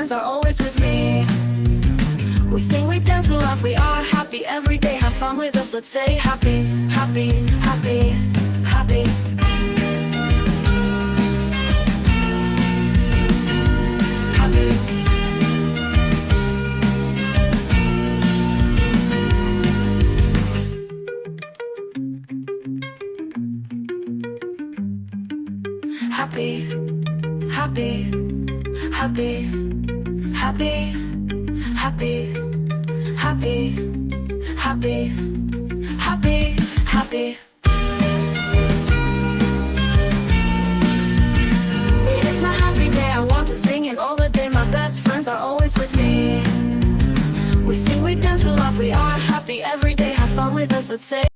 friends are always with me. We sing, we dance, we laugh, we are happy every day. Have fun with us, let's say happy, happy, happy, happy. Happy. Happy, happy, happy, happy, happy, happy, happy, happy, happy. It is my happy day, I want to sing it all the day. My best friends are always with me. We sing, we dance, we laugh, we are happy every day. Have fun with us, let's say